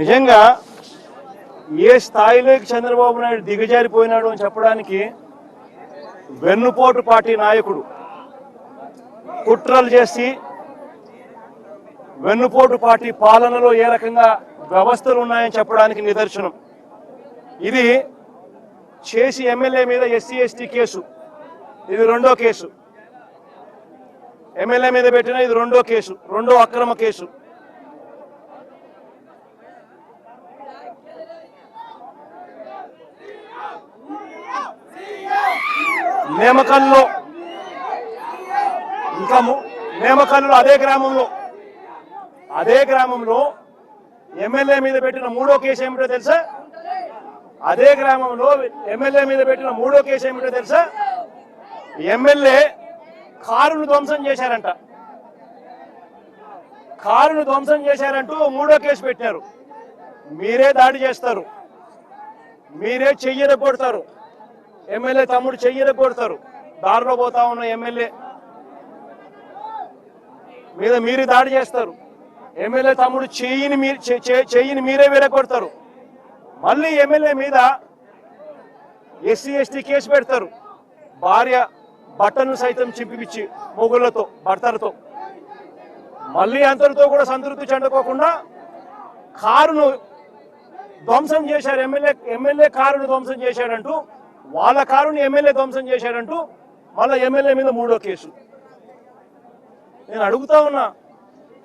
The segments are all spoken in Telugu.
నిజంగా ఏ స్థాయిలోకి చంద్రబాబు నాయుడు దిగజారిపోయినాడు అని చెప్పడానికి వెన్నుపోటు పార్టీ నాయకుడు కుట్రలు చేసి వెన్నుపోటు పార్టీ పాలనలో ఏ రకంగా వ్యవస్థలు ఉన్నాయని చెప్పడానికి నిదర్శనం. ఇది చేసి ఎమ్మెల్యే మీద ఎస్సీ ఎస్టీ కేసు, ఇది రెండో కేసు. ఎమ్మెల్యే మీద పెట్టిన ఇది రెండో కేసు, రెండో అక్రమ కేసు. నేమకల్లో ఇంకా నేమకల్లో అదే గ్రామంలో ఎమ్మెల్యే మీద పెట్టిన మూడో కేసు ఏమిటో తెలుసా? అదే గ్రామంలో ఎమ్మెల్యే మీద పెట్టిన మూడో కేసు ఏమిటో తెలుసా? ఎమ్మెల్యే కారును ధ్వంసం చేశారంట. కారును ధ్వంసం చేశారంటూ మూడో కేసు పెట్టారు. మీరే దాడి చేస్తారు, మీరే చెయ్యరగొడతారు, ఎమ్మెల్యే తమ్ముడు చెయ్యరగొడతారు. దారిలో పోతా ఉన్న ఎమ్మెల్యే మీద మీరు దాడి చేస్తారు, ఎమ్మెల్యే తమ్ముడు చెయ్యిని మీరే విరగొడతారు. మళ్ళీ ఎమ్మెల్యే మీద ఎస్సీ ఎస్టీ కేసు పెడతారు. భార్య బట్టను సైతం చింపిపిచ్చి మొగుళ్లతో భర్తలతో. మళ్ళీ అంతటితో కూడా సంతృప్తి చెందుకోకుండా కారును ధ్వంసం చేశారు. ఎమ్మెల్యే కారును ధ్వంసం చేశాడంటూ, వాళ్ళ కారుని ఎమ్మెల్యే ధ్వంసం చేశాడంటూ మళ్ళీ ఎమ్మెల్యే మీద మూడో కేసు. నేను అడుగుతా ఉన్నా,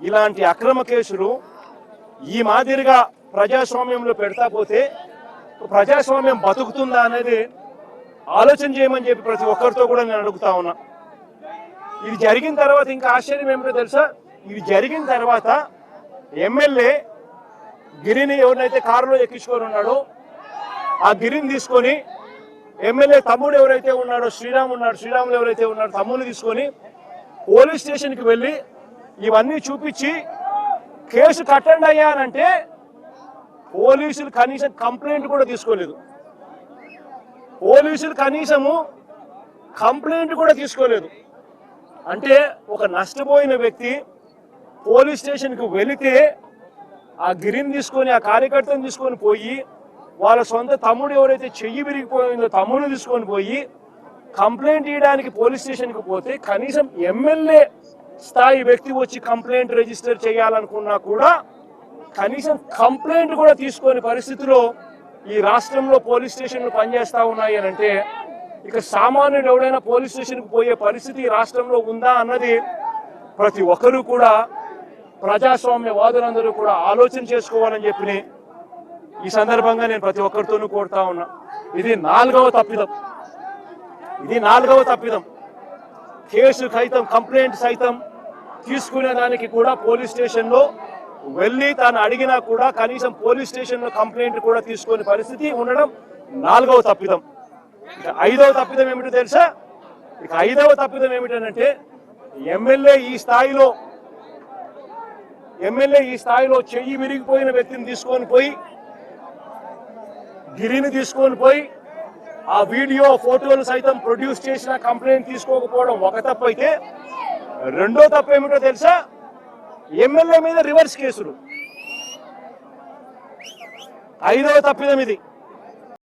ఇలాంటి అక్రమ కేసులు ఈ మాదిరిగా ప్రజాస్వామ్యంలో పెడతా పోతే ప్రజాస్వామ్యం బతుకుతుందా అనేది ఆలోచన చేయమని చెప్పి ప్రతి ఒక్కరితో కూడా నేను అడుగుతా ఉన్నా. ఇది జరిగిన తర్వాత ఇంకా ఆశ్చర్యం ఏమిటో తెలుసా? ఇది జరిగిన తర్వాత ఎమ్మెల్యే గిరిని ఎవరినైతే కారులో ఎక్కించుకొని ఉన్నాడో ఆ గిరిని తీసుకొని ఎమ్మెల్యే తమ్ముడు ఎవరైతే ఉన్నాడో శ్రీరాములు ఎవరైతే ఉన్నాడో తమ్ముడిని తీసుకొని పోలీస్ స్టేషన్కి వెళ్ళి ఇవన్నీ చూపించి కేసు కట్టండి అయ్యా అంటే పోలీసులు కనీసం కంప్లైంట్ కూడా తీసుకోలేదు. పోలీసులు కనీసము కంప్లైంట్ కూడా తీసుకోలేదు. అంటే ఒక నష్టపోయిన వ్యక్తి పోలీస్ స్టేషన్కి వెళితే ఆ గిరిని తీసుకొని ఆ కార్యకర్తను తీసుకొని పోయి వాళ్ళ సొంత తమ్ముడు ఎవరైతే చెయ్యి విరిగిపోయిందో తమ్ముడిని తీసుకొని పోయి కంప్లైంట్ ఇవ్వడానికి పోలీస్ స్టేషన్కి పోతే కనీసం ఎమ్మెల్యే స్థాయి వ్యక్తి వచ్చి కంప్లైంట్ రిజిస్టర్ చేయాలనుకున్నా కూడా కనీసం కంప్లైంట్ కూడా తీసుకొని పరిస్థితిలో ఈ రాష్ట్రంలో పోలీస్ స్టేషన్లు పనిచేస్తా ఉన్నాయి అని అంటే ఇక సామాన్యుడు ఎవడైనా పోలీస్ స్టేషన్కి పోయే పరిస్థితి ఈ రాష్ట్రంలో ఉందా అన్నది ప్రతి ఒక్కరూ కూడా ప్రజాస్వామ్యవాదులందరూ కూడా ఆలోచన చేసుకోవాలని చెప్పి ఈ సందర్భంగా నేను ప్రతి ఒక్కరితోనూ కోరుతా ఉన్నా. ఇది నాలుగవ తప్పిదం. కేసు సైతం కంప్లైంట్ సైతం తీసుకునే దానికి కూడా పోలీస్ స్టేషన్లో వెళ్ళి తాను అడిగినా కూడా కనీసం పోలీస్ స్టేషన్లో కంప్లైంట్ కూడా తీసుకునే పరిస్థితి ఉండడం నాలుగవ తప్పిదం. ఇక ఐదవ తప్పిదం ఏమిటో తెలుసా? ఇక ఐదవ తప్పిదం ఏమిటంటే ఎమ్మెల్యే ఈ స్థాయిలో చెయ్యి విరిగిపోయిన వ్యక్తిని తీసుకొని పోయి గిరిని తీసుకొని పోయి ఆ వీడియో ఫోటోలు సైతం ప్రొడ్యూస్ చేసిన కంప్లైంట్ తీసుకోకపోవడం ఒక తప్పు అయితే, రెండో తప్పు ఏమిటో తెలుసా? ఎమ్మెల్యే మీద రివర్స్ కేసులు. ఐదవ తప్పిదం ఇది.